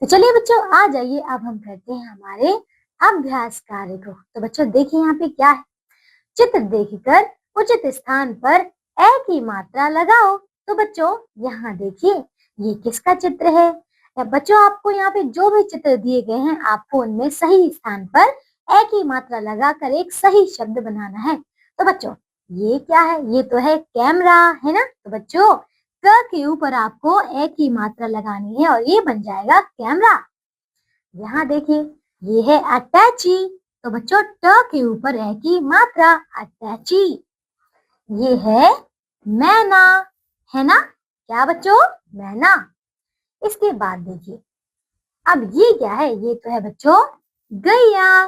तो चलिए बच्चों, आ जाइए, अब हम करते हैं हमारे अभ्यास कार्य को। तो बच्चों देखिए यहाँ पे क्या है। चित्र देखकर उचित स्थान पर ए की मात्रा लगाओ। तो बच्चों यहाँ देखिए, ये किसका चित्र है। या बच्चों आपको यहाँ पे जो भी चित्र दिए गए हैं, आपको उनमें सही स्थान पर ए की मात्रा लगाकर एक सही शब्द बनाना है। तो बच्चों ये क्या है, ये तो है कैमरा, है ना। तो बच्चों क के ऊपर आपको ए की मात्रा लगानी है और ये बन जाएगा कैमरा। यहाँ देखिए, ये है अटैची। तो बच्चों ट के ऊपर ए की मात्रा, अटैची। ये है मैना, है ना। क्या बच्चों, मैना। इसके बाद देखिए, अब ये क्या है, ये तो है बच्चों गैया।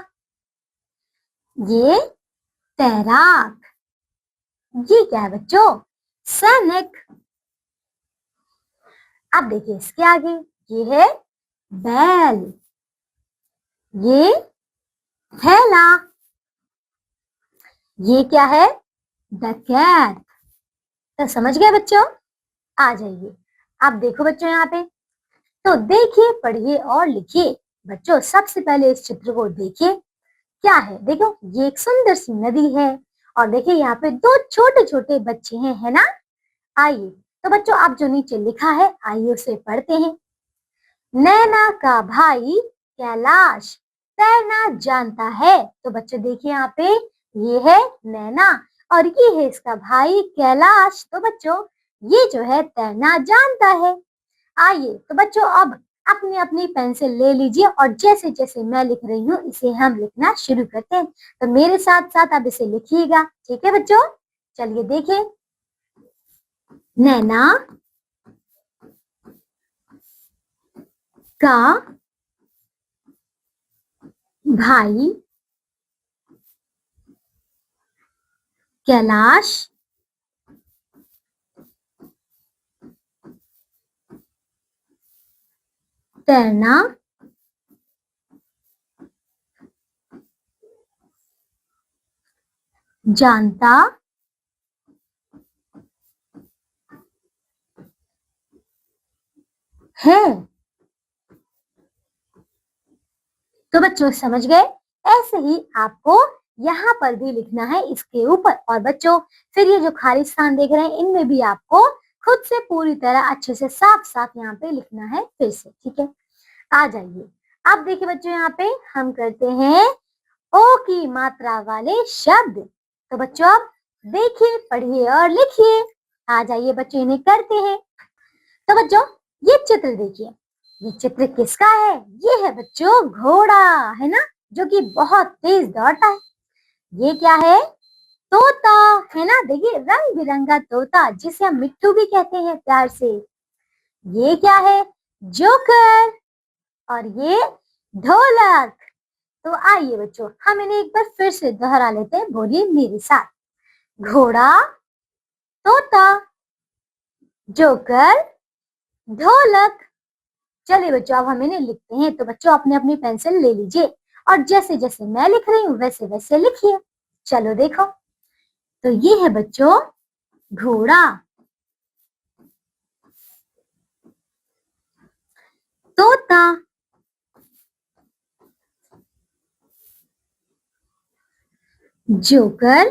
ये तैराक। ये क्या है बच्चों, सैनिक। अब देखिए इसके आगे, ये है बैल। ये थैला। ये क्या है, डकैत। तो समझ गए बच्चों। आ जाइए, आप देखो बच्चों यहाँ पे। तो देखिए, पढ़िए और लिखिए। बच्चों सबसे पहले इस चित्र को देखिए, क्या है। देखो ये एक सुंदर सी नदी है और देखिए यहाँ पे दो छोटे छोटे बच्चे हैं, है ना। आइए, तो बच्चों आप जो नीचे लिखा है, आइए उसे पढ़ते हैं। नैना का भाई कैलाश तैरना जानता है। तो बच्चों देखिए यहाँ पे, ये है नैना और ये है इसका भाई कैलाश। तो बच्चों ये जो है तैरना जानता है। आइए, तो बच्चों अब अपनी अपनी पेंसिल ले लीजिए और जैसे जैसे मैं लिख रही हूँ, इसे हम लिखना शुरू करते हैं। तो मेरे साथ साथ आप इसे लिखिएगा, ठीक है बच्चों। चलिए देखिए, नैना का भाई कैलाश तैरना जानता है। तो बच्चों समझ गए। ऐसे ही आपको यहाँ पर भी लिखना है इसके ऊपर। और बच्चों फिर ये जो खाली स्थान देख रहे हैं, इनमें भी आपको खुद से पूरी तरह अच्छे से साफ साफ यहाँ पे लिखना है फिर से, ठीक है। आ जाइए, अब देखिए बच्चों, यहाँ पे हम करते हैं ओ की मात्रा वाले शब्द। तो बच्चों आप देखिए, पढ़िए और लिखिए। आ जाइए बच्चों, इन्हें करते हैं। तो बच्चों ये चित्र देखिए, ये चित्र किसका है। ये है बच्चों घोड़ा, है ना, जो कि बहुत तेज दौड़ता है। ये क्या है, तोता, है ना। देखिए रंग बिरंगा तोता, जिसे हम मिट्टू भी कहते हैं प्यार से। ये क्या है, जोकर। और ये ढोलक। तो आइए बच्चों, हम इन्हें एक बार फिर से दोहरा लेते हैं। बोलिए मेरे साथ, घोड़ा, तोता, जोकर, ढोलक। चलिए बच्चों, अब हम इन्हें लिखते हैं। तो बच्चों अपने अपनी पेंसिल ले लीजिए और जैसे जैसे मैं लिख रही हूँ, वैसे वैसे लिखिए। चलो देखो, तो ये है बच्चों घोड़ा, तोता, जोकर,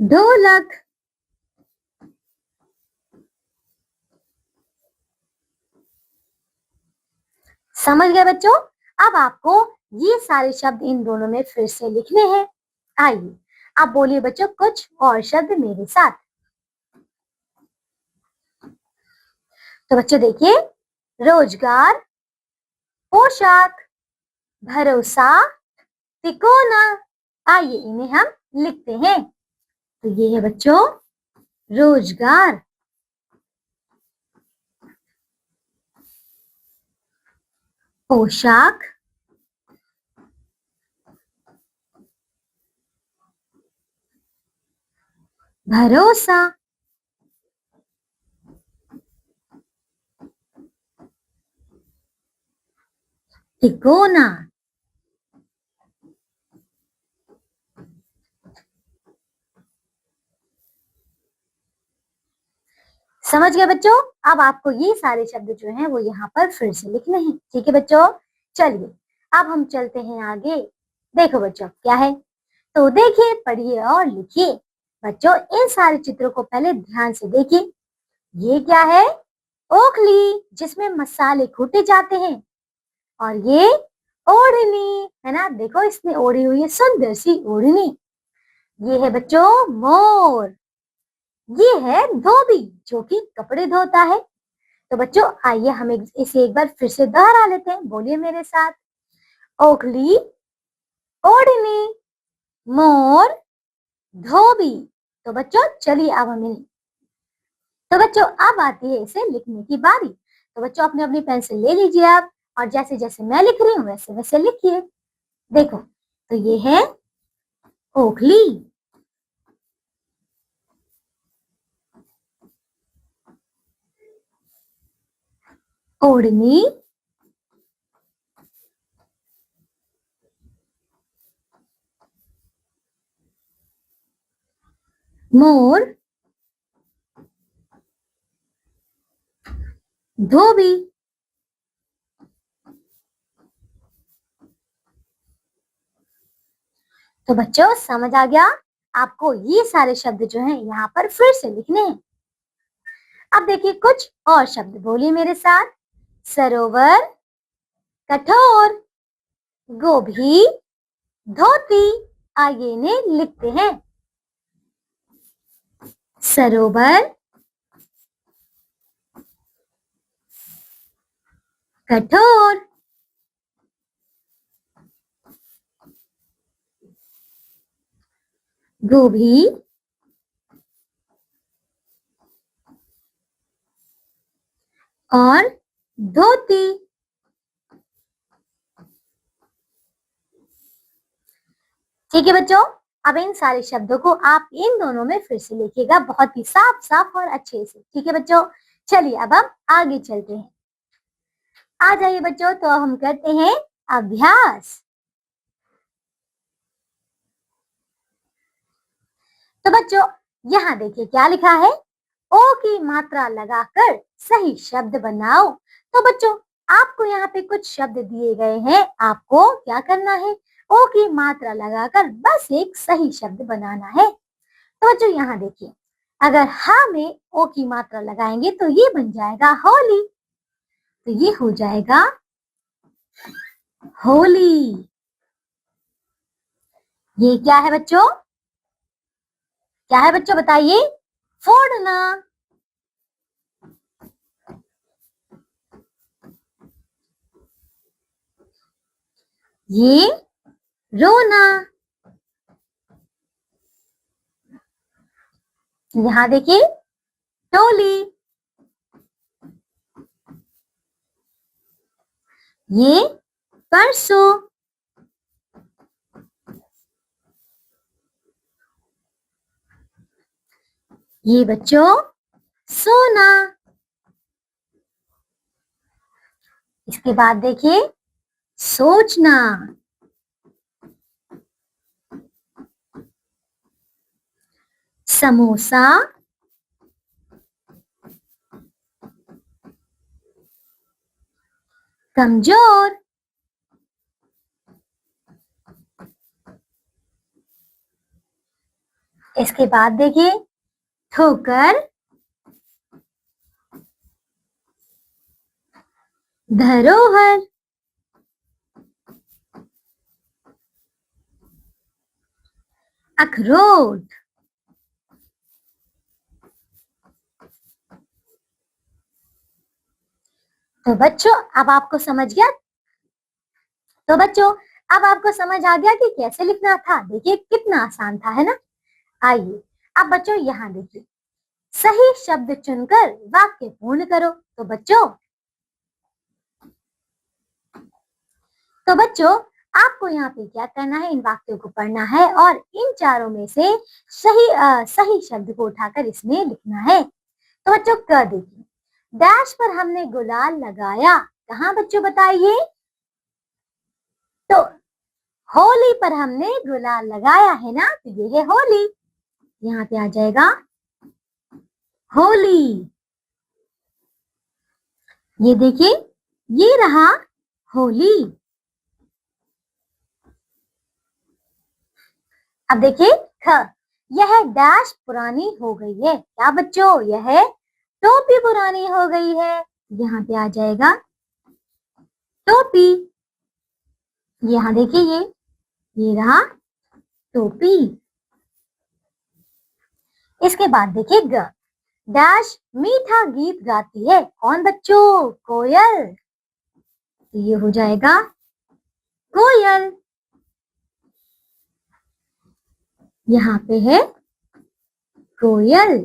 ढोलक। समझ गए बच्चों। अब आपको ये सारे शब्द इन दोनों में फिर से लिखने हैं। आइए, आप बोलिए बच्चों कुछ और शब्द मेरे साथ। तो बच्चों देखिए, रोजगार, पोशाक, भरोसा, तिकोना। आइए इन्हें हम लिखते हैं। तो ये है बच्चों रोजगार, पोशाक, भरोसा, तिकोना। समझ गए बच्चों? अब आपको ये सारे शब्द जो हैं वो यहाँ पर फिर से लिखने हैं। ठीक है बच्चों? चलिए अब हम चलते हैं आगे। देखो बच्चों क्या है, तो देखिए, पढ़िए और लिखिए। बच्चों इन सारे चित्रों को पहले ध्यान से देखिए। ये क्या है? ओखली, जिसमें मसाले कूटे जाते हैं। और ये ओढ़नी है ना, देखो इसने ओढ़ी हुई है सुंदर सी ओढ़नी। ये है बच्चों मोर। ये है धोबी, जो कि कपड़े धोता है। तो बच्चों आइए हम इसे एक बार फिर से दोहरा लेते हैं। बोलिए मेरे साथ, ओखली, ओढ़नी, मोर, धोबी। तो बच्चों चलिए अब हम तो बच्चों अब आती है इसे लिखने की बारी। तो बच्चों अपने अपनी पेंसिल ले लीजिए आप, और जैसे जैसे मैं लिख रही हूँ वैसे वैसे लिखिए। देखो तो ये है ओखली, ओढ़नी, मोर, धोबी। तो बच्चों समझ आ गया? आपको ये सारे शब्द जो हैं यहाँ पर फिर से लिखने हैं। अब देखिए कुछ और शब्द, बोलिए मेरे साथ, सरोवर, कठोर, गोभी, धोती। आइए इन्हें लिखते हैं। सरोवर, कठोर, गोभी, और धोती। ठीक है बच्चों, अब इन सारे शब्दों को आप इन दोनों में फिर से लिखिएगा, बहुत ही साफ साफ और अच्छे से। ठीक है बच्चों? चलिए अब हम आगे चलते हैं। आ जाइए बच्चों, तो हम करते हैं अभ्यास। तो बच्चों यहाँ देखिए क्या लिखा है, ओ की मात्रा लगाकर सही शब्द बनाओ। तो बच्चों आपको यहाँ पे कुछ शब्द दिए गए हैं, आपको क्या करना है, ओ की मात्रा लगाकर बस एक सही शब्द बनाना है। तो बच्चों यहाँ देखिए, अगर हा में ओ की मात्रा लगाएंगे तो ये बन जाएगा होली। तो ये हो जाएगा होली। ये क्या है बच्चों? क्या है बच्चों बताइए? फोड़ना। ये रोना। यहाँ देखिए टोली। ये परसों। ये बच्चों सोना। इसके बाद देखिए सोचना। समोसा। कमजोर। इसके बाद देखिए ठोकर। धरोहर। अखरोट। तो बच्चों अब आपको समझ गया? तो बच्चों अब आपको समझ आ गया कि कैसे लिखना था? देखिए कितना आसान था, है ना? आइए अब बच्चों यहाँ देखिए, सही शब्द चुनकर वाक्य पूर्ण करो। तो बच्चों आपको यहाँ पे क्या करना है, इन वाक्यों को पढ़ना है और इन चारों में से सही शब्द को उठाकर इसमें लिखना है। तो बच्चों कर देखिए, डैश पर हमने गुलाल लगाया। कहाँ बच्चों बताइए? तो होली पर हमने गुलाल लगाया है ना, तो ये है होली। यहाँ पे आ जाएगा होली। ये देखिए, ये रहा होली। अब देखिए ख, यह डैश पुरानी हो गई है। क्या बच्चों, यह टोपी पुरानी हो गई है। यहाँ पे आ जाएगा टोपी। यहाँ देखिए, ये रहा टोपी। इसके बाद देखिए ग, डैश मीठा गीत गाती है। कौन बच्चों, कोयल। तो ये हो जाएगा कोयल। यहाँ पे है कोयल।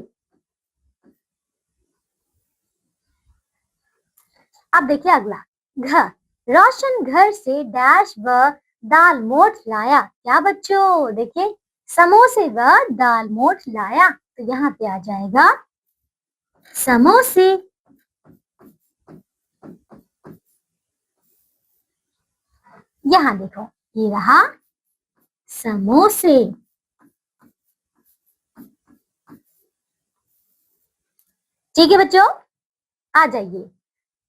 अब देखिए अगला घ, रोशन घर से डैश व दाल मोठ लाया। क्या बच्चों, देखिए समोसे व दाल मोठ लाया। तो यहाँ पे आ जाएगा समोसे। यहाँ देखो, ये रहा समोसे। ठीक है बच्चों, आ जाइए।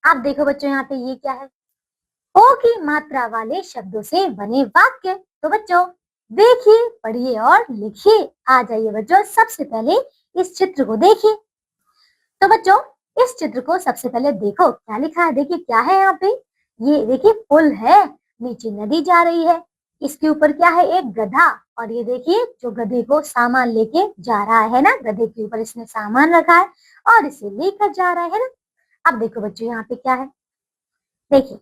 आप देखो बच्चों, यहाँ पे ये क्या है, ओ की मात्रा वाले शब्दों से बने वाक्य। तो बच्चों देखिए, पढ़िए और लिखिए। आ जाइए बच्चों, सबसे पहले इस चित्र को देखिए। तो बच्चों इस चित्र को सबसे पहले देखो, क्या लिखा है। देखिए क्या है यहाँ पे, ये देखिए पुल है, नीचे नदी जा रही है। इसके ऊपर क्या है, एक गधा। और ये देखिए जो गधे को सामान लेके जा रहा है ना, गधे के ऊपर इसने सामान रखा है और इसे लेकर जा रहा है ना। अब देखो बच्चों यहाँ पे क्या है, देखिए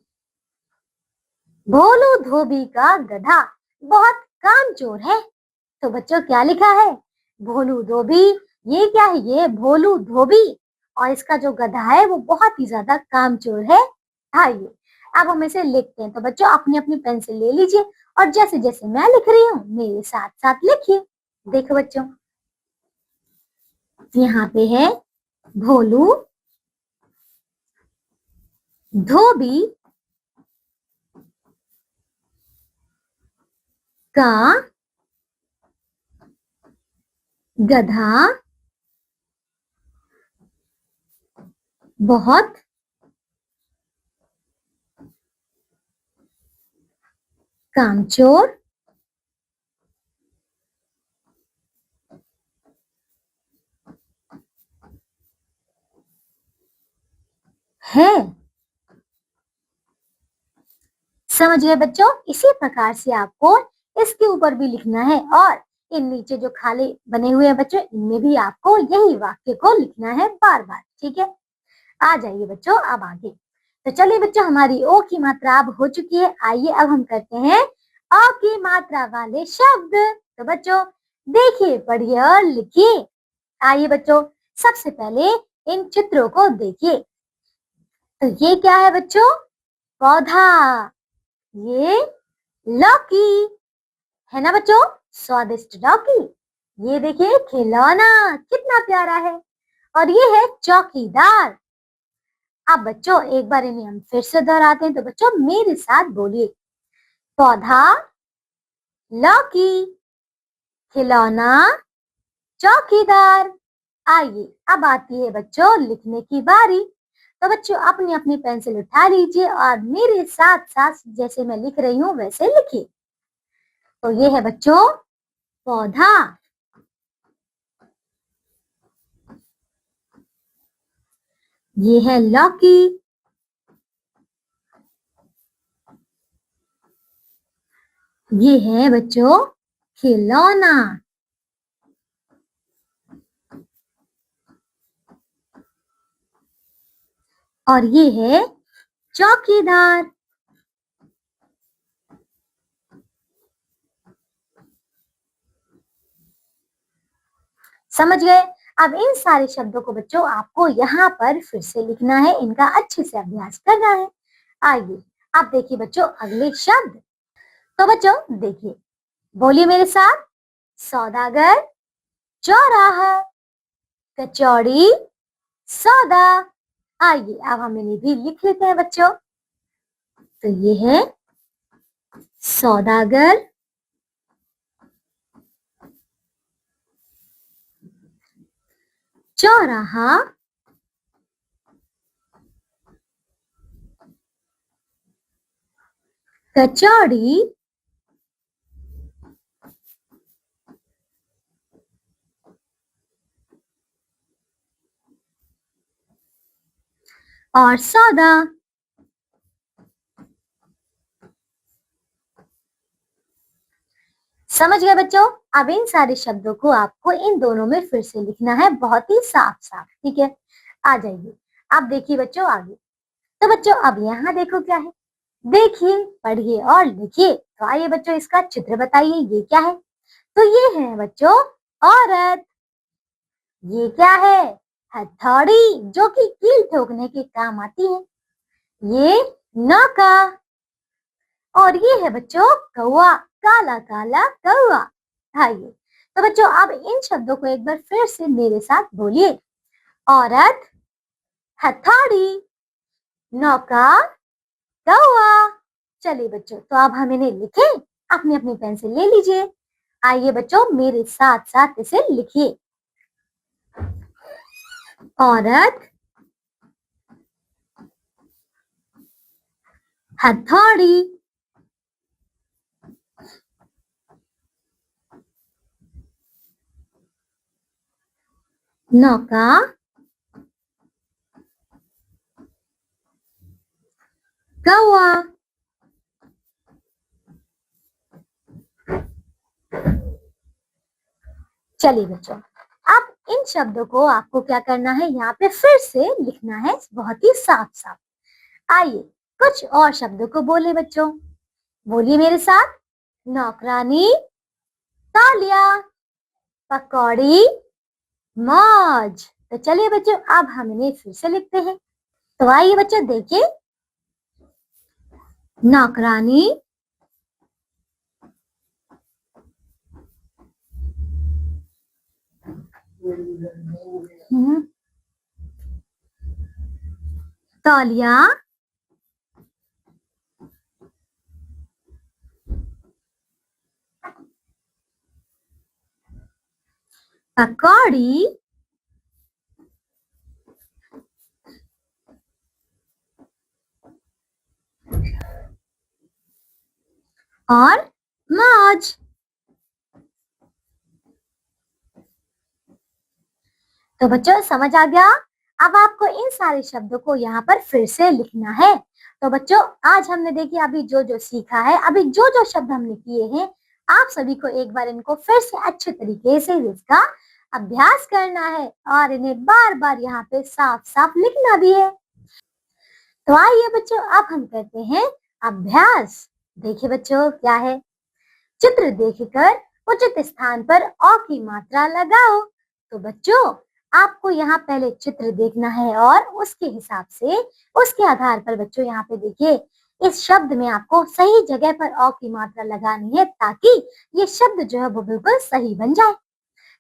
भोलू धोबी का गधा बहुत कामचोर है। तो बच्चों क्या लिखा है, भोलू धोबी। ये क्या है, ये भोलू धोबी। और इसका जो गधा है वो बहुत ही ज्यादा कामचोर है। आइए अब हम इसे लिखते हैं। तो बच्चों अपनी अपनी पेंसिल ले लीजिए और जैसे जैसे मैं लिख रही हूँ मेरे साथ साथ लिखिए। देखो बच्चों, यहाँ पे है भोलू धोबी का गधा बहुत कामचोर है। समझ गए बच्चों, इसी प्रकार से आपको इसके ऊपर भी लिखना है और इन नीचे जो खाली बने हुए हैं बच्चों, इनमें भी आपको यही वाक्य को लिखना है बार बार। ठीक है, आ जाइए बच्चों अब आगे। तो चलिए बच्चों, हमारी ओ की मात्रा अब हो चुकी है। आइए अब हम करते हैं अ की मात्रा वाले शब्द। तो बच्चों देखिए, पढ़िए और लिखिए। आइए बच्चों, सबसे पहले इन चित्रों को देखिए। तो ये क्या है बच्चों, पौधा। ये लौकी है ना बच्चों, स्वादिष्ट लौकी। ये देखिए खिलौना, कितना प्यारा है। और ये है चौकीदार। अब बच्चों एक बार इन्हें हम फिर से दोहराते हैं। तो बच्चों मेरे साथ बोलिए, पौधा, लौकी, खिलौना, चौकीदार। आइए अब आती है बच्चों लिखने की बारी। तो बच्चों अपनी अपनी पेंसिल उठा लीजिए और मेरे साथ साथ जैसे मैं लिख रही हूँ वैसे लिखिए। तो ये है बच्चों पौधा, ये है लौकी, ये है बच्चों खिलौना, और ये है चौकीदार। समझ गए। अब इन सारे शब्दों को बच्चों आपको यहाँ पर फिर से लिखना है, इनका अच्छे से अभ्यास करना है। आइए अब देखिए बच्चों अगले शब्द। तो बच्चों देखिए, बोलिए मेरे साथ, सौदागर, चौराहा, कचौड़ी, सौदा। आइए अब हम इन्हें भी लिख लेते हैं बच्चों। तो ये है सौदागर, चौराहा, कचौड़ी, और सौदा। समझ गए बच्चों? अब इन सारे शब्दों को आपको इन दोनों में फिर से लिखना है, बहुत ही साफ साफ। ठीक है, आ जाइए। अब देखिए बच्चों आगे। तो बच्चों अब यहाँ देखो क्या है, देखिए, पढ़िए और लिखिए। तो आइए बच्चों, इसका चित्र बताइए, ये क्या है? तो ये है बच्चों औरत। ये क्या है? हथौड़ी, जो कि कील ठोकने के काम आती है। ये नौका। और ये है बच्चों कौवा, काला काला कौवा। आइए, तो बच्चों अब इन शब्दों को एक बार फिर से मेरे साथ बोलिए। औरत, हथौड़ी, नौका, कौवा। चलिए बच्चों, तो अब हम इन्हें लिखें। अपनी अपनी पेंसिल ले लीजिए। आइए बच्चों, मेरे साथ साथ इसे लिखिए। औरत, हथौड़ी, नौका, कौवा। चलिए बच्चों, अब इन शब्दों को आपको क्या करना है, यहाँ पे फिर से लिखना है, बहुत ही साफ साफ। आइए कुछ और शब्दों को बोले बच्चों। बोलिए मेरे साथ। नौकरानी, तालिया, पकौड़ी, मौज। तो चलिए बच्चों, अब हम इन्हें फिर से लिखते हैं। तो आइए बच्चों देखिए। नौकरानी, तौलिया, पकौड़ी, और मौज। तो बच्चों समझ आ गया? अब आपको इन सारे शब्दों को यहाँ पर फिर से लिखना है। तो बच्चों आज हमने देखिए अभी जो जो सीखा है, अभी जो जो शब्द हमने किए हैं, आप सभी को एक बार इनको फिर से अच्छे तरीके से इसका अभ्यास करना है और इन्हें बार बार यहाँ पे साफ साफ लिखना भी है। तो आइए बच्चों, अब हम करते हैं अभ्यास। देखिए बच्चों क्या है, चित्र देखकर उचित स्थान पर अ की मात्रा लगाओ। तो बच्चों आपको यहाँ पहले चित्र देखना है और उसके हिसाब से, उसके आधार पर बच्चों यहाँ पे देखिए, इस शब्द में आपको सही जगह पर अ की मात्रा लगानी है, ताकि ये शब्द जो है वो बिल्कुल सही बन जाए।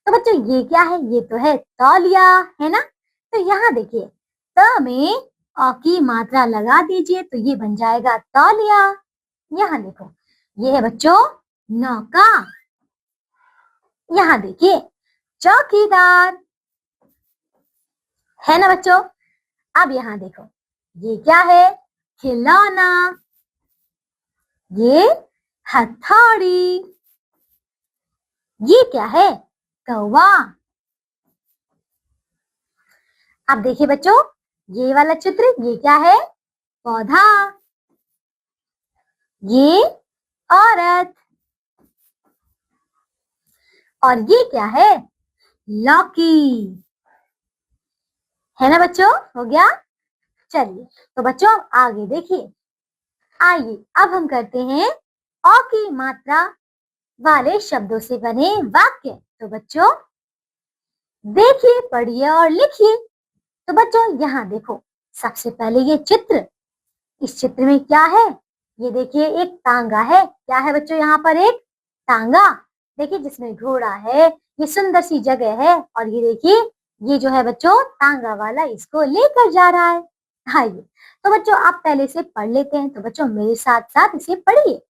तो बच्चों ये क्या है? ये तो है तौलिया, है ना? तो यहाँ देखिए, त में अ की मात्रा लगा दीजिए, तो ये बन जाएगा तौलिया। यहाँ देखो, ये है बच्चों नौका। यहाँ देखिए चौकीदार, है ना बच्चों? अब यहाँ देखो, ये क्या है? खिलौना। ये हथौड़ी। ये क्या है? कौवा। अब देखिए बच्चों, ये वाला चित्र, ये क्या है? पौधा। ये औरत। और ये क्या है? लौकी। है ना बच्चों? हो गया? चलिए, तो बच्चों आगे देखिए। आइए अब हम करते हैं अ की मात्रा वाले शब्दों से बने वाक्य। तो बच्चों देखिए, पढ़िए और लिखिए। तो बच्चों यहाँ देखो, सबसे पहले ये चित्र, इस चित्र में क्या है? ये देखिए एक तांगा है। क्या है बच्चों? यहाँ पर एक तांगा, देखिए जिसमें घोड़ा है। ये सुंदर सी जगह है और ये देखिए, ये जो है बच्चों तांगा वाला इसको लेकर जा रहा है। आइए, तो बच्चों आप पहले से पढ़ लेते हैं। तो बच्चों मेरे साथ साथ इसे पढ़िए।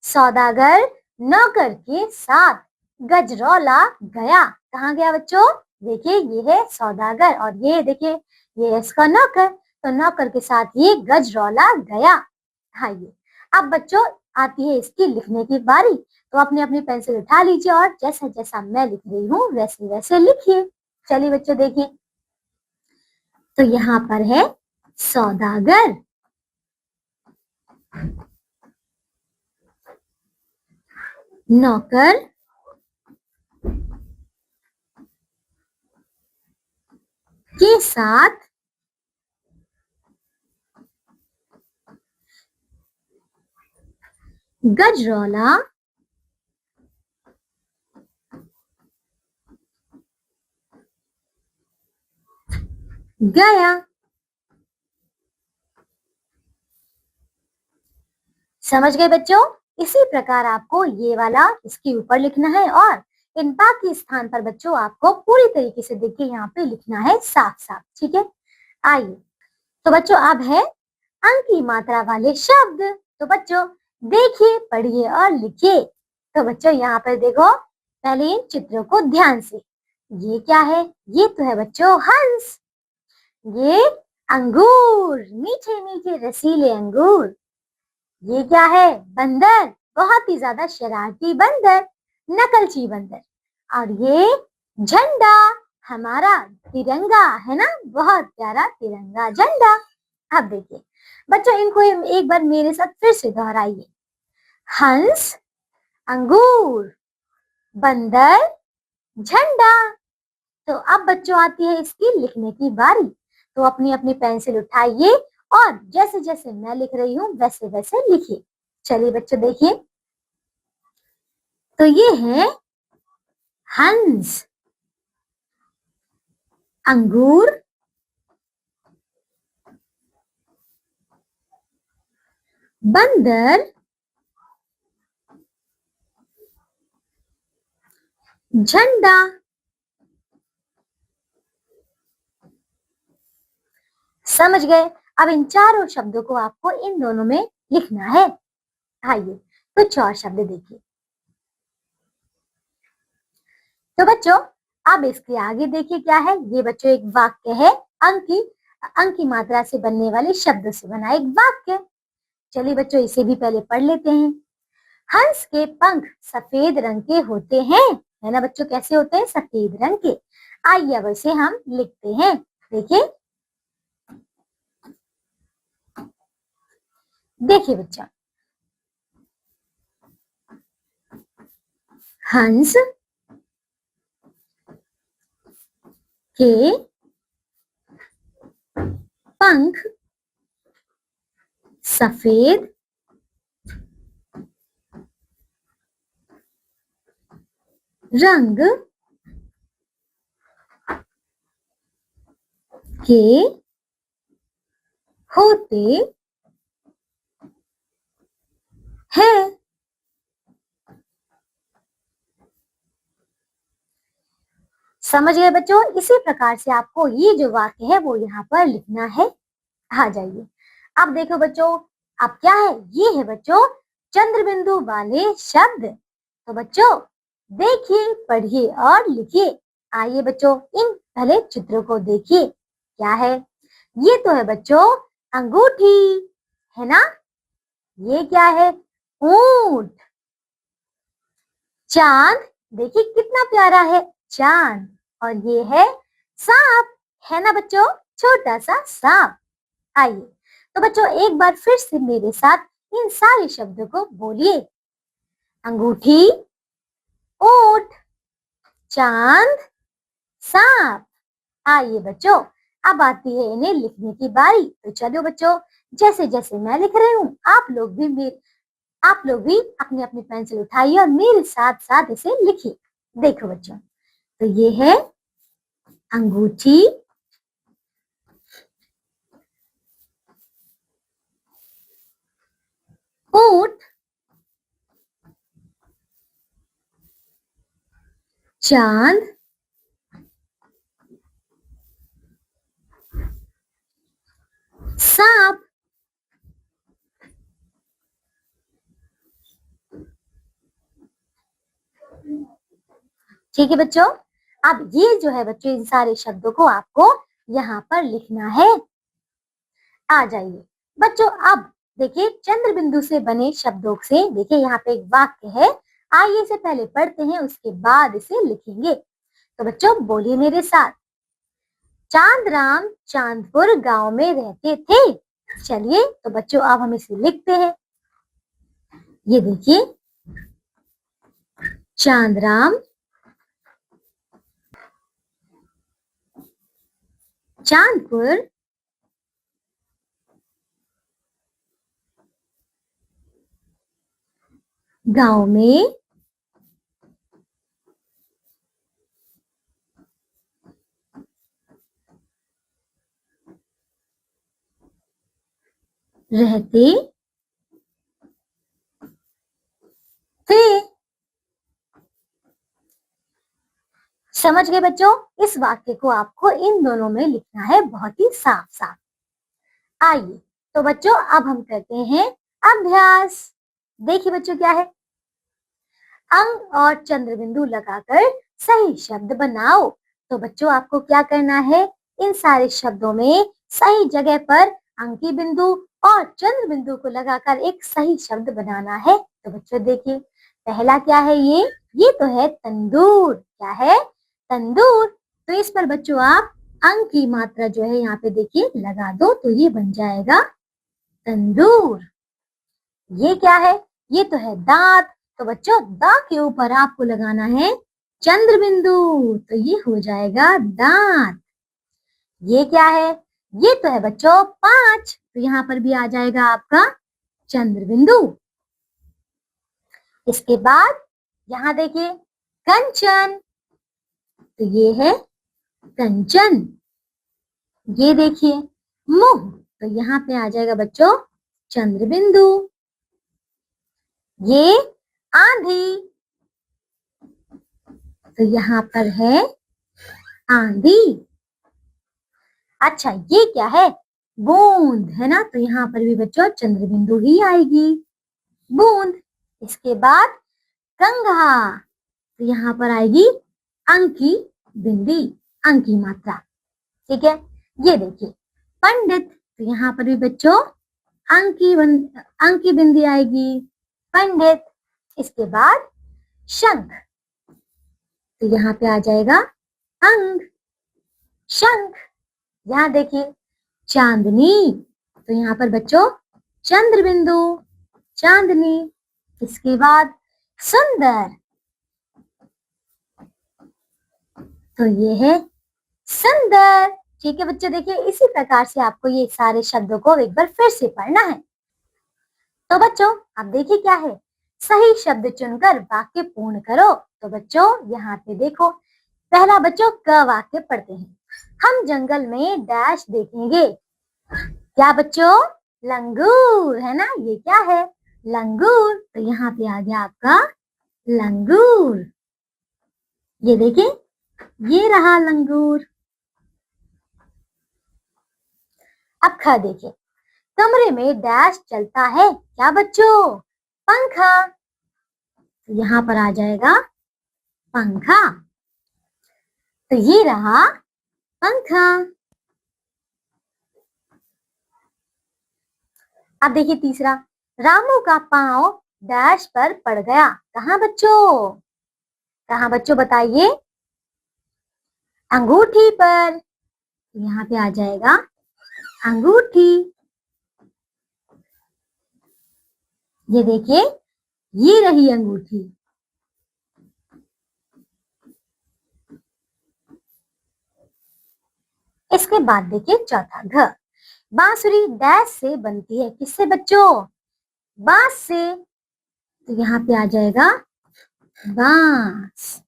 सौदागर नौकर के साथ गजरौला गया। कहाँ गया बच्चों? देखिए ये है सौदागर और ये देखिए ये है इसका नौकर। तो नौकर के साथ ये गजरौला गया। आइए अब बच्चों आती है इसकी लिखने की बारी। तो अपनी अपनी पेंसिल उठा लीजिए और जैसा जैसा मैं लिख रही हूँ वैसे वैसे लिखिए। चलिए बच्चों देखिए, तो यहाँ पर है सौदागर, नौकर, के साथ गजरौला, गया। समझ गए बच्चों? इसी प्रकार आपको ये वाला इसके ऊपर लिखना है और इन बाकी स्थान पर बच्चों आपको पूरी तरीके से देखिए यहाँ पे लिखना है साफ साफ। ठीक है, आइए। तो बच्चों अब है अंक की मात्रा वाले शब्द। तो बच्चों देखिए, पढ़िए और लिखिए। तो बच्चों यहाँ पर देखो, पहले इन चित्रों को ध्यान से। ये क्या है? ये तो है बच्चों हंस। ये अंगूर, मीठे मीठे रसीले अंगूर। ये क्या है? बंदर, बहुत ही ज्यादा शरारती बंदर, नकलची बंदर। और ये झंडा, हमारा तिरंगा है ना, बहुत प्यारा तिरंगा झंडा। अब देखिए बच्चों, इनको एक बार मेरे साथ फिर से दोहराइए। हंस, अंगूर, बंदर, झंडा। तो अब बच्चों आती है इसकी लिखने की बारी। तो अपनी अपनी पेंसिल उठाइए और जैसे जैसे मैं लिख रही हूँ वैसे वैसे लिखिए। चलिए बच्चों देखिए, तो ये है हंस, अंगूर, बंदर, झंडा। समझ गए? अब इन चारों शब्दों को आपको इन दोनों में लिखना है। आइए कुछ और शब्द देखिए। तो बच्चों अब इसके आगे देखिए क्या है। ये बच्चों एक वाक्य है, अंक की मात्रा से बनने वाले शब्द से बना एक वाक्य। चलिए बच्चों इसे भी पहले पढ़ लेते हैं। हंस के पंख सफेद रंग के होते हैं, है ना बच्चों? कैसे होते हैं? सफेद रंग के। आइए अब इसे हम लिखते हैं। देखिए देखिए बच्चा, हंस के पंख सफेद रंग के होते हैं। समझ गए बच्चों? इसी प्रकार से आपको ये जो वाक्य है वो यहाँ पर लिखना है। आ जाइए, अब देखो बच्चों, अब क्या है? ये है बच्चों चंद्र बिंदु वाले शब्द। तो बच्चों देखिए, पढ़िए और लिखिए। आइए बच्चों इन पहले चित्रों को देखिए। क्या है? ये तो है बच्चों अंगूठी, है ना? ये क्या है? ऊंट। चांद, देखिए कितना प्यारा है चांद। और ये है सांप, है ना बच्चों? छोटा सा सांप। आइए तो बच्चों एक बार फिर से मेरे साथ इन सारे शब्दों को बोलिए। अंगूठी, ऊंट, चांद, सांप। आइए बच्चों अब आती है इन्हें लिखने की बारी। तो चलो बच्चों, जैसे जैसे मैं लिख रही हूँ आप लोग भी अपनी अपनी पेंसिल उठाइए और मेरे साथ साथ इसे लिखिए। देखो बच्चों, तो ये है अंगूठी, ऊंट, चांद, सांप। ठीक है बच्चों, अब ये जो है बच्चों इन सारे शब्दों को आपको यहाँ पर लिखना है। आ जाइए बच्चों, अब देखिए चंद्र बिंदु से बने शब्दों से देखिए यहाँ पे एक वाक्य है, आइए इसे पहले पढ़ते हैं उसके बाद इसे लिखेंगे। तो बच्चों बोलिए मेरे साथ, चांदराम चांदपुर गांव में रहते थे। चलिए तो बच्चों अब हम इसे लिखते हैं। ये देखिए चांदराम चांदपुर गांव में रहते थे। समझ गए बच्चों? इस वाक्य को आपको इन दोनों में लिखना है बहुत ही साफ साफ। आइए तो बच्चों अब हम करते हैं अभ्यास। देखिए बच्चों क्या है, अंक और चंद्र बिंदु लगाकर सही शब्द बनाओ। तो बच्चों आपको क्या करना है, इन सारे शब्दों में सही जगह पर अंकी बिंदु और चंद्र बिंदु को लगाकर एक सही शब्द बनाना है। तो बच्चों देखिए पहला क्या है, ये तो है तंदूर। क्या है? तंदूर। तो इस पर बच्चों आप अंक की मात्रा जो है यहाँ पे देखिए लगा दो, तो ये बन जाएगा तंदूर। ये क्या है? ये तो है दांत। तो बच्चों दांत के ऊपर आपको लगाना है चंद्र बिंदु, तो ये हो जाएगा दांत। ये क्या है? ये तो है बच्चों 5, तो यहाँ पर भी आ जाएगा आपका चंद्र बिंदु। इसके बाद यहाँ देखिए कंचन, तो ये है कंचन। ये देखिए मुंह, तो यहाँ पे आ जाएगा बच्चों चंद्र बिंदु। ये आंधी, तो यहाँ पर है आंधी। अच्छा ये क्या है? बूंद है ना, तो यहाँ पर भी बच्चों चंद्र बिंदु ही आएगी, बूंद। इसके बाद कंघा, तो यहाँ पर आएगी अंकी बिंदी, अंकी मात्रा। ठीक है, ये देखिए पंडित, तो यहाँ पर भी बच्चों अंकी बिंदी आएगी, पंडित। इसके बाद शंख, तो यहाँ पे आ जाएगा अंग, शंख। यहाँ देखिए चांदनी, तो यहाँ पर बच्चों चंद्र बिंदु, चांदनी। इसके बाद सुंदर, तो ये है सुंदर। ठीक है बच्चों, देखिए इसी प्रकार से आपको ये सारे शब्दों को एक बार फिर से पढ़ना है। तो बच्चों अब देखिए क्या है, सही शब्द चुनकर वाक्य पूर्ण करो। तो बच्चों यहाँ पे देखो, पहला बच्चों क वाक्य पढ़ते हैं। हम जंगल में डैश देखेंगे। क्या बच्चों? लंगूर है ना, ये क्या है? लंगूर। तो यहाँ पे आ गया आपका लंगूर। ये देखिए ये रहा लंगूर। अब ख देखिए, कमरे में डैश चलता है। क्या बच्चों? पंखा। तो यहाँ पर आ जाएगा पंखा, तो ये रहा पंखा। अब देखिए तीसरा, रामू का पांव डैश पर पड़ गया। कहाँ बच्चों? कहाँ बच्चों बताइए? अंगूठी पर। यहाँ पे आ जाएगा अंगूठी। ये देखिए ये रही अंगूठी। इसके बाद देखिए चौथा घ, बांसुरी डैश से बनती है। किससे बच्चों? बांस से। तो यहाँ पे आ जाएगा बांस।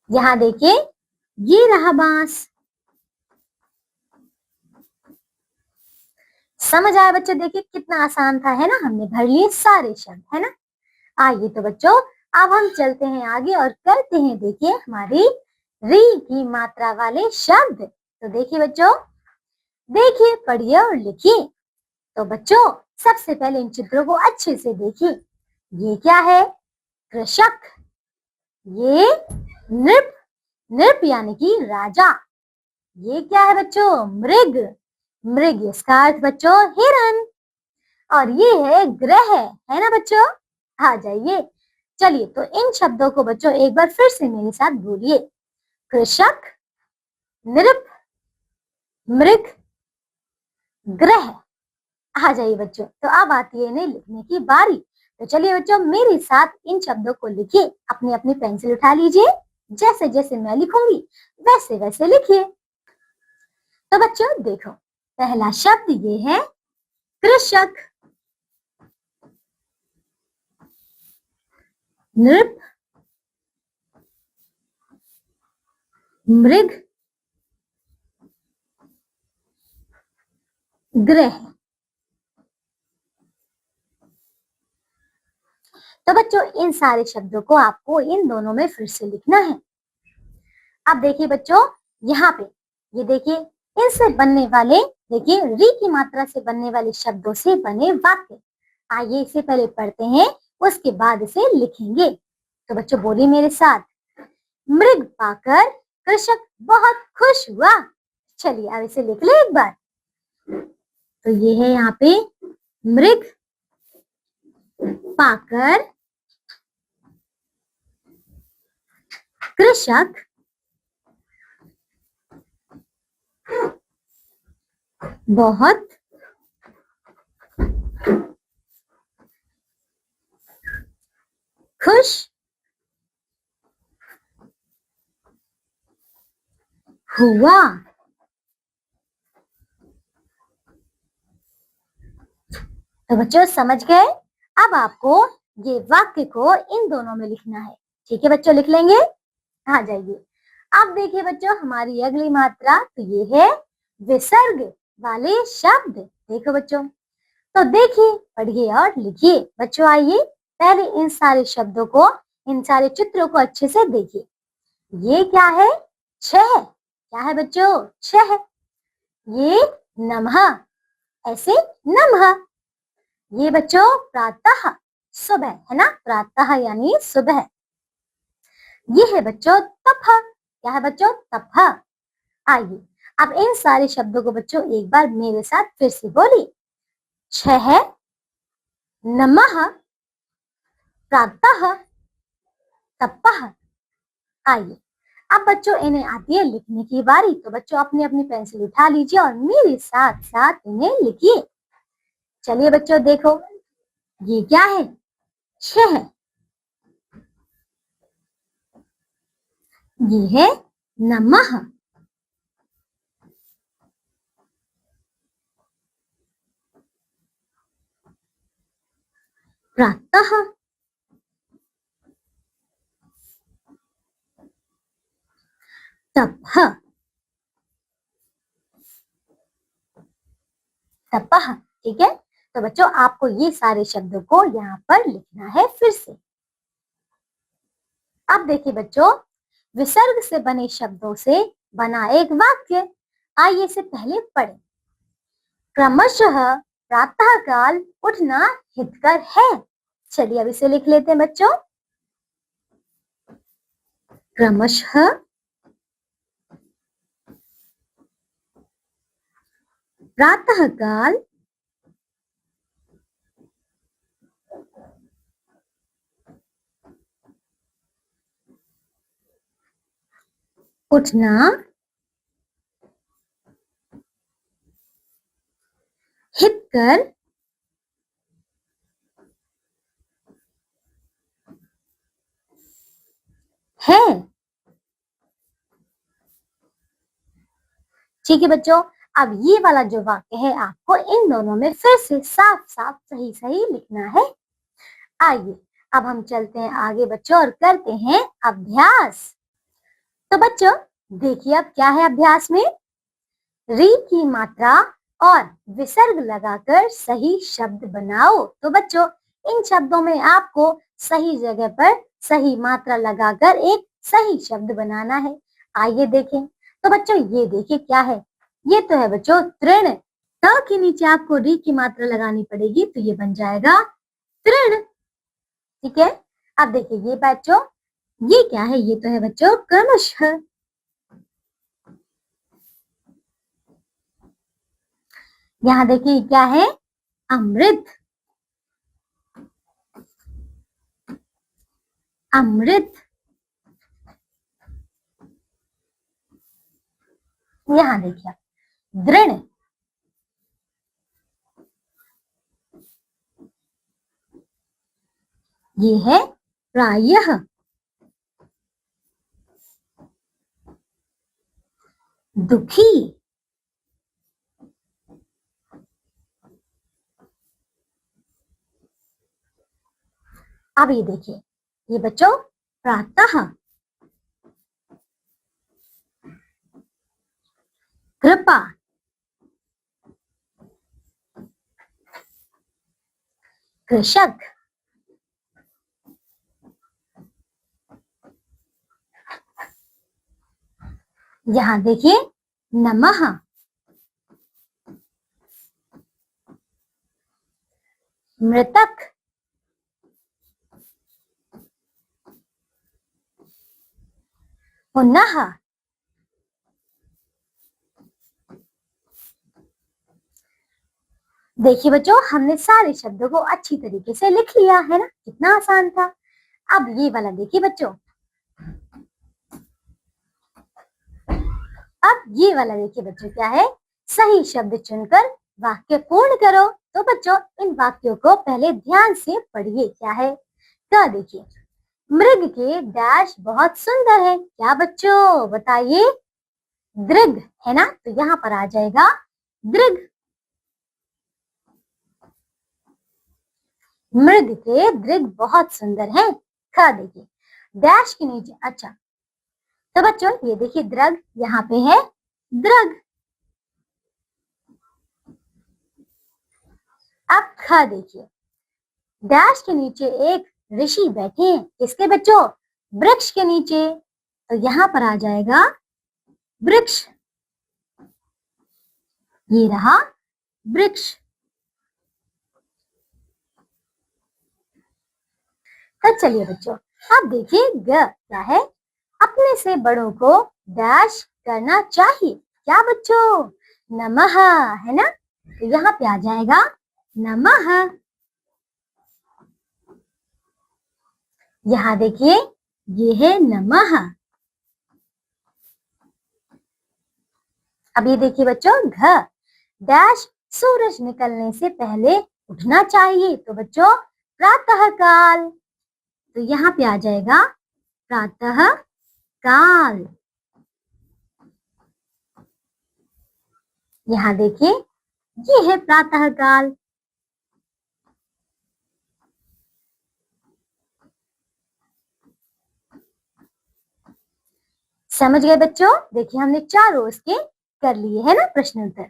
यहाँ देखिए ये रहा बांस। समझ आया बच्चों? देखिए कितना आसान था, है ना? हमने भर लिए सारे शब्द, है ना? आइए तो बच्चों अब हम चलते हैं आगे और करते हैं देखिए हमारी री की मात्रा वाले शब्द। तो देखिए बच्चों, देखिए पढ़िए और लिखिए। तो बच्चों सबसे पहले इन चित्रों को अच्छे से देखिए। ये क्या है? कृषक। ये नृप, नृप यानी कि राजा। ये क्या है बच्चों? मृग। मृग, इसका अर्थ बच्चों हिरन। और ये है ग्रह, है ना बच्चों। आ जाइए, चलिए तो इन शब्दों को बच्चों एक बार फिर से मेरे साथ बोलिए। कृषक, नृप, मृग, ग्रह। आ जाइए बच्चों, तो अब आती है इन्हें लिखने की बारी। तो चलिए बच्चों, मेरे साथ इन शब्दों को लिखिए। अपनी अपनी पेंसिल उठा लीजिए, जैसे जैसे मैं लिखूंगी वैसे वैसे लिखिए। तो बच्चों देखो, पहला शब्द ये है कृषक, नृप, मृग, ग्रह। तो बच्चों इन सारे शब्दों को आपको इन दोनों में फिर से लिखना है। अब देखिए बच्चों, यहाँ पे ये देखिए, इनसे बनने वाले, देखिए री की मात्रा से बनने वाले शब्दों से बने वाक्य। आइए इसे पहले पढ़ते हैं, उसके बाद इसे लिखेंगे। तो बच्चों बोलिए मेरे साथ, मृग पाकर कृषक बहुत खुश हुआ। चलिए अब इसे लिख ले एक बार। तो ये है यहाँ पे, मृग पाकर कृषक बहुत खुश हुआ। तो बच्चों समझ गए। अब आपको ये वाक्य को इन दोनों में लिखना है। ठीक है बच्चों, लिख लेंगे। आ जाइए। अब देखिए बच्चों, हमारी अगली मात्रा तो ये है विसर्ग वाले शब्द। देखो बच्चों, तो देखिए, पढ़िए और लिखिए। बच्चों आइए, पहले इन सारे शब्दों को, इन सारे चित्रों को अच्छे से देखिए। ये क्या है? छह। क्या है बच्चों? छह। ये नमः, ऐसे नमः। ये बच्चों प्रातः, सुबह, है ना, प्रातः यानी सुबह। ये है बच्चों तपः। क्या है बच्चों? तपः। आइए अब इन सारे शब्दों को बच्चों एक बार मेरे साथ फिर से बोलिए। छह, नमः, प्रातः, तपः। आइए अब बच्चों इन्हें आती है लिखने की बारी। तो बच्चों अपनी अपनी पेंसिल उठा लीजिए और मेरे साथ साथ इन्हें लिखिए। चलिए बच्चों देखो, ये क्या है? छह। ये है नमः। प्रातः, तपः, तपः। ठीक है, तो बच्चों आपको ये सारे शब्दों को यहाँ पर लिखना है फिर से। अब देखिए बच्चों, विसर्ग से बने शब्दों से बना एक वाक्य। आइए इसे पहले पढ़ें। क्रमशः प्रातः काल उठना हितकर है। चलिए अब इसे लिख लेते हैं बच्चों। क्रमशः प्रातः काल उठना हितकर है। ठीक है बच्चों, अब ये वाला जो वाक्य है आपको इन दोनों में फिर से साफ साफ सही सही लिखना है। आइए अब हम चलते हैं आगे बच्चों और करते हैं अभ्यास। तो बच्चों देखिए, अब क्या है अभ्यास में? री की मात्रा और विसर्ग लगाकर सही शब्द बनाओ। तो बच्चों इन शब्दों में आपको सही जगह पर सही मात्रा लगाकर एक सही शब्द बनाना है। आइए देखें। तो बच्चों ये देखिए क्या है? ये तो है बच्चों तृण। त के नीचे आपको री की मात्रा लगानी पड़ेगी, तो ये बन जाएगा तृण। ठीक है, अब देखिए ये बच्चों, ये क्या है? ये तो है बच्चों क्रमशः। यहाँ देखिए क्या है, अमृत, अमृत। यहाँ देखिए दृढ़, ये है प्रायः, दुखी, अब ये देखिए, ये बच्चों प्रातः, कृपा, कृषक, यहाँ देखिए नमः, मृतक, पुनः, देखिए बच्चों हमने सारे शब्दों को अच्छी तरीके से लिख लिया है ना, कितना आसान था। अब ये वाला देखिए बच्चों, अब ये वाला देखिए बच्चों क्या है, सही शब्द चुनकर वाक्य पूर्ण करो। तो बच्चों इन वाक्यों को पहले ध्यान से पढ़िए, क्या है, क्या देखिए, मृग के डैश बहुत सुंदर है, क्या बच्चों बताइए, दृग है ना, तो यहाँ पर आ जाएगा दृग। मृग के दृग बहुत सुंदर है, खा देखिए डैश के नीचे, अच्छा तो बच्चों ये देखिए द्रग, यहाँ पे है द्रग। अब ख देखिए, डैश के नीचे एक ऋषि बैठे हैं, किसके बच्चों, वृक्ष के नीचे, तो यहाँ पर आ जाएगा वृक्ष, ये रहा वृक्ष। तो चलिए बच्चों अब देखिए ग क्या है, अपने से बड़ों को डैश करना चाहिए, क्या बच्चों, नमः है ना, तो यहाँ पे आ जाएगा नमः। यहाँ देखिए ये है नमः। अब ये देखिए बच्चों घ, डैश सूरज निकलने से पहले उठना चाहिए, तो बच्चों प्रातः काल, तो यहाँ पे आ जाएगा प्रातः काल। यहाँ देखिए ये है प्रातः काल। समझ गए बच्चों, देखिए हमने चारों इसके कर लिए है ना प्रश्न उत्तर।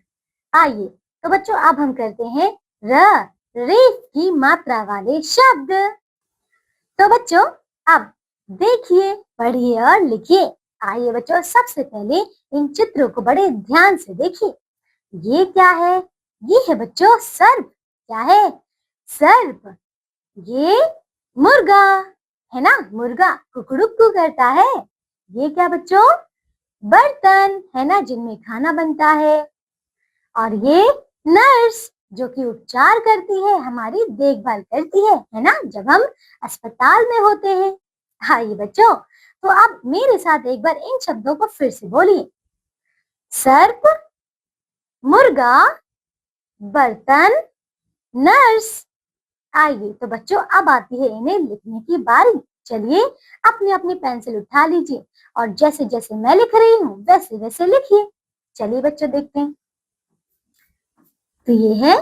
आइए तो बच्चों अब हम करते हैं र, रेफ की मात्रा वाले शब्द। तो बच्चों अब देखिए पढ़िए और लिखिए। आइए बच्चों सबसे पहले इन चित्रों को बड़े ध्यान से देखिए, ये क्या है, ये है बच्चों सर्प, क्या है सर्प, ये मुर्गा है ना, मुर्गा कुकड़ुक्कू करता है, ये क्या बच्चों बर्तन है ना जिनमें खाना बनता है, और ये नर्स जो कि उपचार करती है, हमारी देखभाल करती है ना, जब हम अस्पताल में होते हैं। आइए बच्चों तो अब मेरे साथ एक बार इन शब्दों को फिर से बोलिए, सर्प, मुर्गा, बर्तन, नर्स। आइए तो बच्चों अब आती है इन्हें लिखने की बारी। चलिए अपनी अपनी पेंसिल उठा लीजिए और जैसे जैसे मैं लिख रही हूँ वैसे वैसे लिखिए। चलिए बच्चों देखते हैं, तो ये है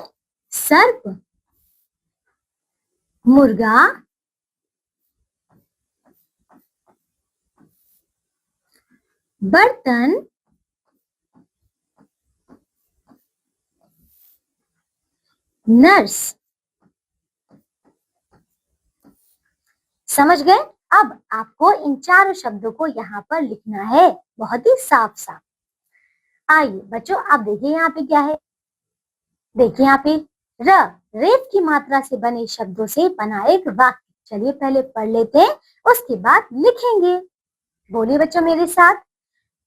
सर्प, मुर्गा, बर्तन, नर्स। समझ गए? अब आपको इन चारों शब्दों को यहाँ पर लिखना है बहुत ही साफ साफ। आइए बच्चों आप देखिए यहाँ पे क्या है, देखिए यहाँ पे र, रेत की मात्रा से बने शब्दों से बना एक वाक्य। चलिए पहले पढ़ लेते हैं उसके बाद लिखेंगे। बोलिए बच्चों मेरे साथ,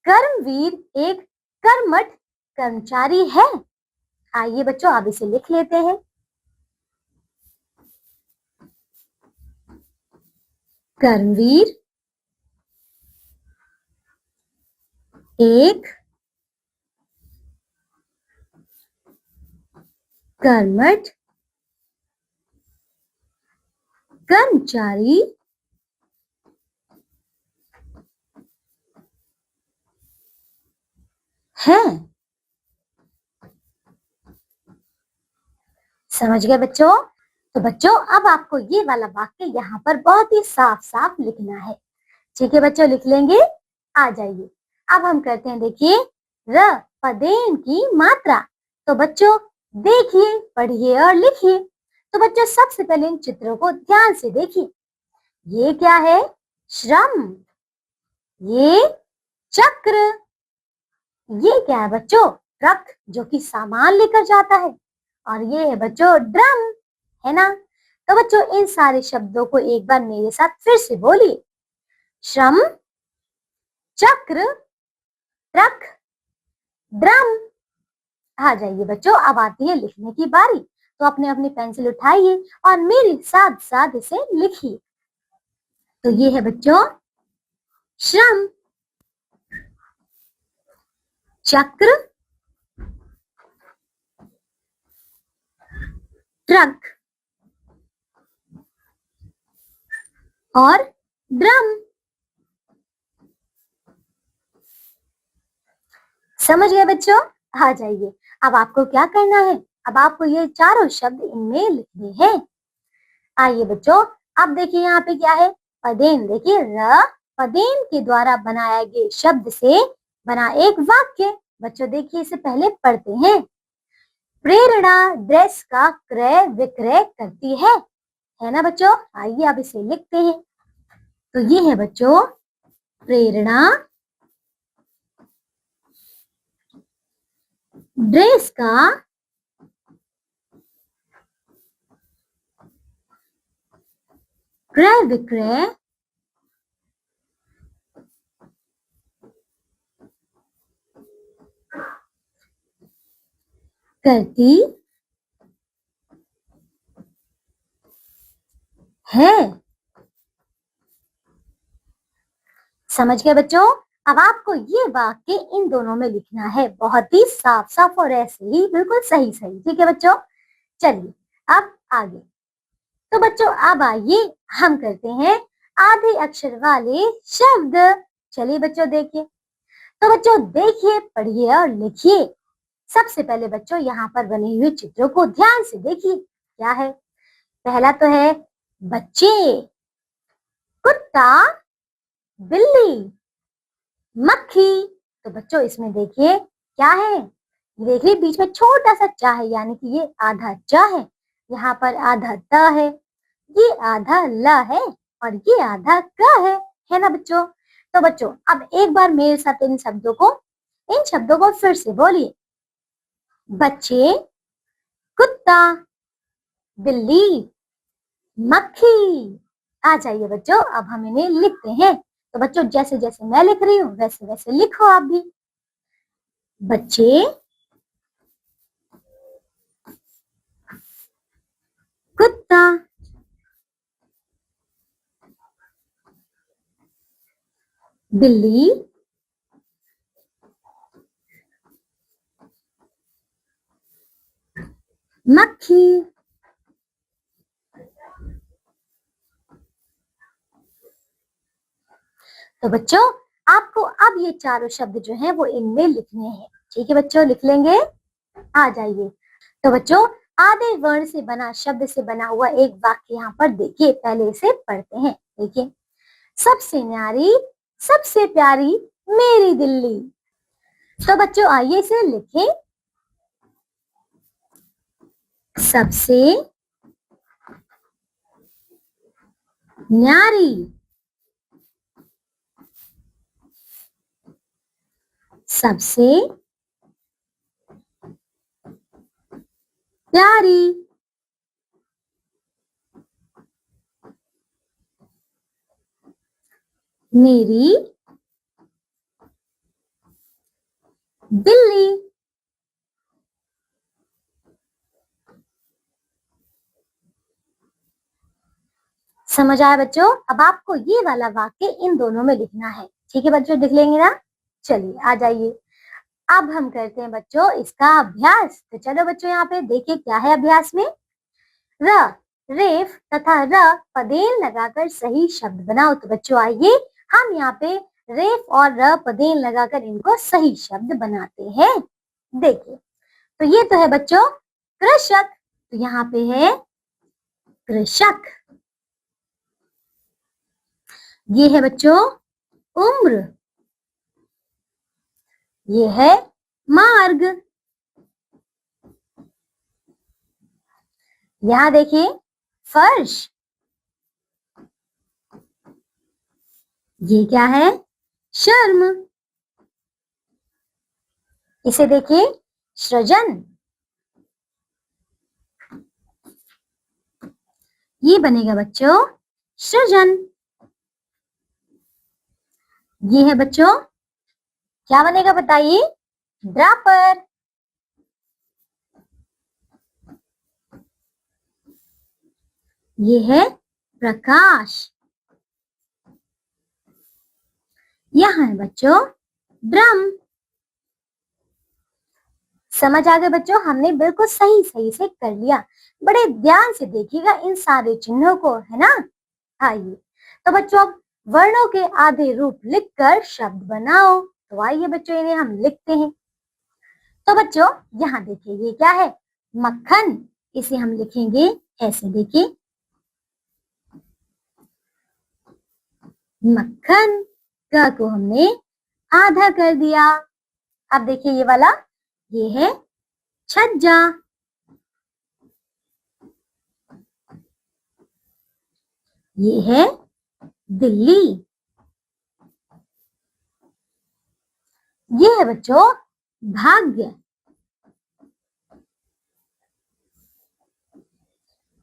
कर्मवीर एक कर्मठ कर्मचारी है। आइए बच्चों अब इसे लिख लेते हैं। कर्मवीर एक कर्मठ कर्मचारी है। समझ गए बच्चों? तो बच्चों अब आपको ये वाला वाक्य यहाँ पर बहुत ही साफ साफ लिखना है। ठीक है बच्चों, लिख लेंगे। आ जाइए अब हम करते हैं, देखिए र पदेन की मात्रा। तो बच्चों देखिए, पढ़िए और लिखिए। तो बच्चों सबसे पहले इन चित्रों को ध्यान से देखिए। ये क्या है? श्रम। ये चक्र। ये क्या है बच्चों? ट्रक जो कि सामान लेकर जाता है। और ये है बच्चों ड्रम, है ना? तो बच्चों इन सारे शब्दों को एक बार मेरे साथ फिर से बोलिए। श्रम, चक्र, ट्रक, ड्रम। आ जाइए बच्चों, अब आती है लिखने की बारी। तो अपने अपनी पेंसिल उठाइए और मेरे साथ साथ इसे लिखिए। तो ये है बच्चों श्रम, चक्र, ट्रक और ड्रम। समझ गए बच्चों? आ जाइए, अब आपको क्या करना है? अब आपको ये चारों शब्द इनमें लिखने हैं। आइए बच्चों, अब देखिए यहाँ पे क्या है? पदेन। देखिए र पदेन के द्वारा बनाया गए शब्द से बना एक वाक्य। बच्चों देखिए इसे पहले पढ़ते हैं। प्रेरणा ड्रेस का क्रय विक्रय करती है ना बच्चों? आइए अब इसे लिखते हैं। तो ये है बच्चों प्रेरणा ड्रेस का क्रय विक्रय करती है। समझ गए बच्चों? अब आपको ये वाक्य इन दोनों में लिखना है, बहुत ही साफ साफ और ऐसे ही बिल्कुल सही सही। ठीक है बच्चों? चलिए अब आगे। तो बच्चों अब आइए हम करते हैं आधे अक्षर वाले शब्द। चलिए बच्चों देखिए। तो बच्चों देखिए, पढ़िए और लिखिए। सबसे पहले बच्चों यहाँ पर बने हुए चित्रों को ध्यान से देखिए। क्या है? पहला तो है बच्चे, कुत्ता, बिल्ली, मक्खी। तो बच्चों इसमें देखिए क्या है? देखिए बीच में छोटा सा चा है, यानी कि ये आधा च है। यहाँ पर आधा त है, ये आधा ल है और ये आधा क है ना बच्चों? तो बच्चों अब एक बार मेरे साथ इन शब्दों को फिर से बोलिए। बच्चे, कुत्ता, बिल्ली, मक्खी। आ जाइए बच्चों, अब हम इन्हें लिखते हैं। तो बच्चों जैसे जैसे मैं लिख रही हूँ वैसे वैसे लिखो आप भी। बच्चे, कुत्ता, बिल्ली, मक्खी। तो बच्चों आपको अब ये चारों शब्द जो हैं वो इनमें लिखने हैं। ठीक है बच्चों, लिख लेंगे। आ जाइए। तो बच्चों आधे वर्ण से बना शब्द से बना हुआ एक वाक्य यहाँ पर देखिए, पहले इसे पढ़ते हैं। देखिए, सबसे न्यारी, सबसे प्यारी मेरी दिल्ली। तो बच्चों आइए इसे लिखें। सबसे न्यारी, सबसे प्यारी मेरी दिल्ली। समझ आया बच्चों? अब आपको ये वाला वाक्य इन दोनों में लिखना है। ठीक है बच्चों, लिख लेंगे ना? चलिए आ जाइए। अब हम करते हैं बच्चों इसका अभ्यास। तो चलो बच्चों यहाँ पे देखिए क्या है अभ्यास में। र, रेफ तथा र पदेन लगाकर सही शब्द बनाओ। तो बच्चों आइए हम यहाँ पे रेफ और र पदेन लगाकर इनको सही शब्द बनाते हैं। देखिए तो ये तो है बच्चों कृषक, तो यहाँ पे है कृषक। ये है बच्चों उम्र, ये है मार्ग। यहाँ देखिए फर्श, ये क्या है शर्म। इसे देखिए सृजन, ये बनेगा बच्चों सृजन। ये है बच्चों क्या बनेगा बताइए? ड्रापर। ये है प्रकाश। यहाँ है बच्चों ड्रम। समझ आ गए बच्चों? हमने बिल्कुल सही सही से कर लिया। बड़े ध्यान से देखिएगा इन सारे चिन्हों को, है ना? आइए तो बच्चों अब वर्णों के आधे रूप लिखकर शब्द बनाओ। तो आइए बच्चों इन्हें हम लिखते हैं। तो बच्चों यहाँ देखिए ये क्या है? मक्खन। इसे हम लिखेंगे ऐसे, देखिए मक्खन का को हमने आधा कर दिया। अब देखिए ये वाला, ये है छज्जा। ये है दिल्ली। ये है बच्चों भाग्य।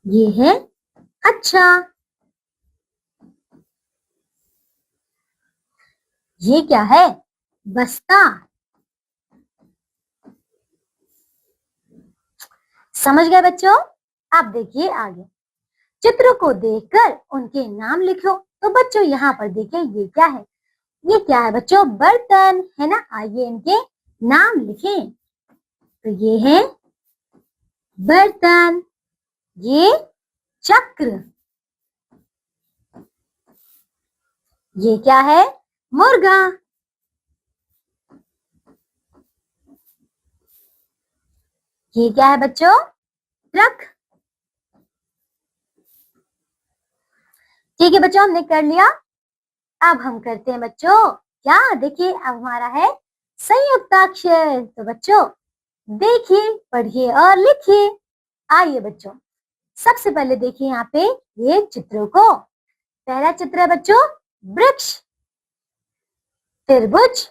ये है अच्छा। ये क्या है? बस्ता। समझ गए बच्चों? अब देखिए आगे, चित्र को देखकर उनके नाम लिखो। तो बच्चों यहाँ पर देखिए ये क्या है? ये क्या है बच्चों? बर्तन, है ना? आइए इनके नाम लिखें। तो ये है बर्तन, ये चक्र, ये क्या है? मुर्गा, ये क्या है बच्चों? ट्रक। ठीक है बच्चों हमने कर लिया। अब हम करते हैं बच्चों क्या? देखिए अब हमारा है संयुक्ताक्षर। तो बच्चों देखिए, पढ़िए और लिखिए। आइए बच्चों सबसे पहले देखिए यहाँ पे ये चित्रों को। पहला चित्र है बच्चों वृक्ष, त्रिभुज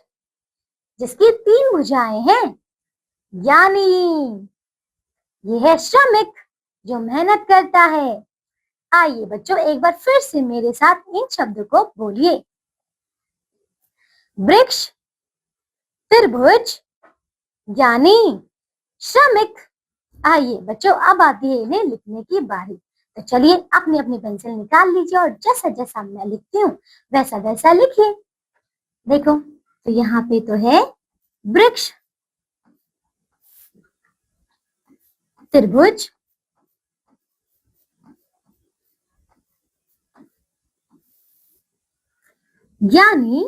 जिसकी 3 भुजाएं हैं, यानी ये है श्रमिक जो मेहनत करता है। आइए बच्चों एक बार फिर से मेरे साथ इन शब्दों को बोलिए। वृक्ष, त्रिभुज यानी श्रमिक। आइए बच्चों अब आती है इन्हें लिखने की बारी। तो चलिए अपनी अपनी पेंसिल निकाल लीजिए और जैसा जैसा मैं लिखती हूँ वैसा वैसा लिखिए। देखो तो यहाँ पे तो है वृक्ष, त्रिभुज, यानी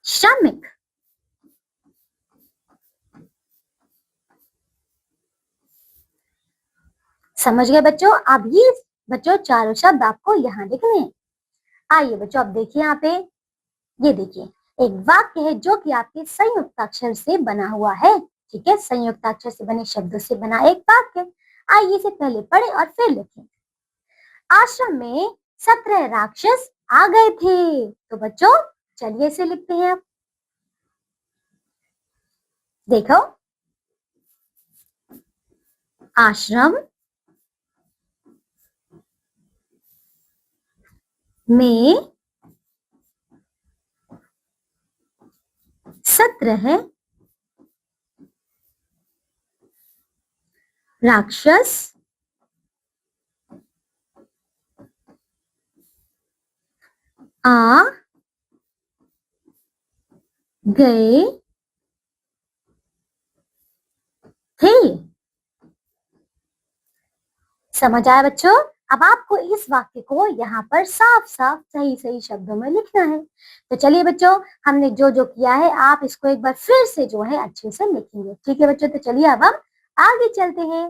श्रमिक। समझ गए बच्चों? अब ये बच्चों चारों शब्द आपको यहाँ लिखने हैं। आइए बच्चों अब देखिए यहाँ पे, ये देखिए एक वाक्य है जो कि आपके संयुक्ताक्षर से बना हुआ है। ठीक है, संयुक्ताक्षर से बने शब्दों से बना एक वाक्य। आइए इसे पहले पढ़े और फिर लिखें। आश्रम में 17 राक्षस आ गए थे। तो बच्चों चलिए इसे लिखते हैं। अब देखो आश्रम में 17 राक्षस आ गए थे। समझ आया बच्चों? अब आपको इस वाक्य को यहाँ पर साफ साफ सही सही शब्दों में लिखना है। तो चलिए बच्चों, हमने जो जो किया है आप इसको एक बार फिर से जो है अच्छे से लिखेंगे। ठीक है बच्चों, तो चलिए अब हम आगे चलते हैं।